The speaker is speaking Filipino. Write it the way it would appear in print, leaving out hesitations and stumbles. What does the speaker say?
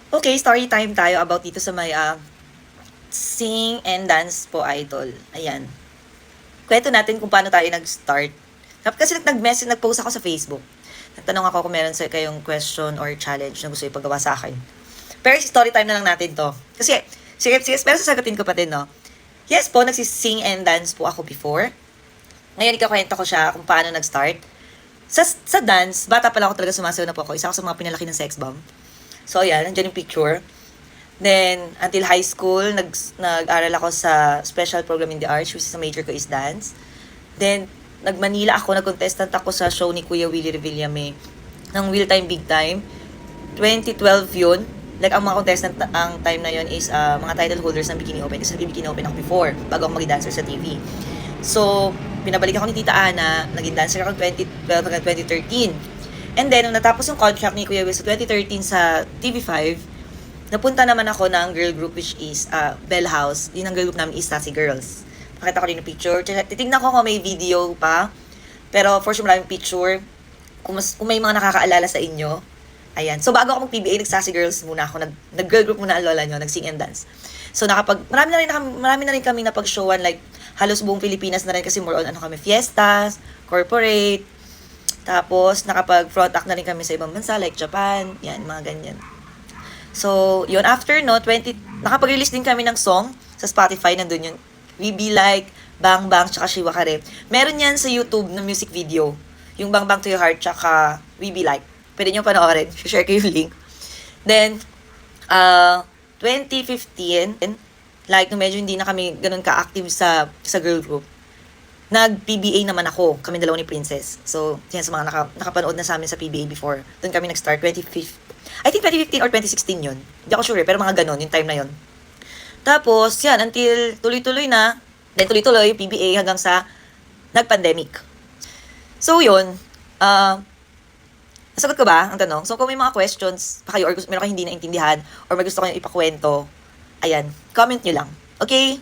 Okay, story time tayo about dito sa may sing and dance po, idol. Ayan. Kwento natin kung paano tayo nag-start. Kasi nag-post ako sa Facebook. Nagtanong ako kung meron sa kayong question or challenge na gusto ipagawa sa akin. Pero story time na lang natin to. Kasi, sige, pero sasagutin ko pa din, no? Yes po, nagsising and dance po ako before. Ngayon, ikakwento ko siya kung paano nag-start. Sa dance, bata pala ako talaga sumasayaw na po ako. Isa ako sa mga pinalaki ng sex bomb. So, ayan, nandiyan yung picture. Then, until high school, nag-aral ako sa special program in the arts, which is a major ko is dance. Then, nag-Manila ako, nag-contestant ako sa show ni Kuya Willie Revillame ng Wheel Time Big Time. 2012 yun. Like, ang mga contestant, ang time na yun is mga title holders ng Bikini Open. Kasi Bikini Open ako before, bago ako maging dancer sa TV. So, pinabalik ako ni Tita Ana, naging dancer ako 2012 hanggang 2013. And then, nung natapos yung contract ni Kuya Will sa 2013 sa TV5, napunta naman ako ng girl group which is Bell House. Yun ang girl group namin is Sassy Girls. Pakita ko rin yung picture. Titignan ko kung may video pa. Pero for sure maraming picture. Kung may mga nakakaalala sa inyo. Ayan. So bago ako mag-PBA, nag-Sassy Girls muna ako. Nag-girl group muna ang lola nyo. Nag-sing and dance. So marami na rin kami napag-showan. Like halos buong Pilipinas na rin kasi more on kami, fiestas, corporate. Tapos nakapag-front act na rin kami sa ibang bansa like Japan. Yan, mga ganyan. So, yun, after, no, nakapag-release din kami ng song sa Spotify, nandun yun. We Be Like, Bang Bang, tsaka Shiwa Kare. Meron yan sa YouTube na music video. Yung Bang Bang to Your Heart, tsaka We Be Like. Pwede nyo panoorin. Share ko yung link. Then, 2015, like, nung medyo hindi na kami ganun ka-active sa girl group, nag-PBA naman ako, kami dalawa ni Princess. So, yan sa mga nakapanood na sa amin sa PBA before. Doon kami nag-start, 2015. I think 2015 or 2016 yun. Hindi ako sure, pero mga ganon, yung time na yun. Tapos, yan, until tuloy-tuloy na, then tuloy-tuloy yung PBA hanggang sa nag-pandemic. So, yun, nasagot ko ba ang tanong? So, kung may mga questions pa kayo or meron kayong hindi naintindihan or may gusto kayong ipakwento, ayan, comment nyo lang. Okay?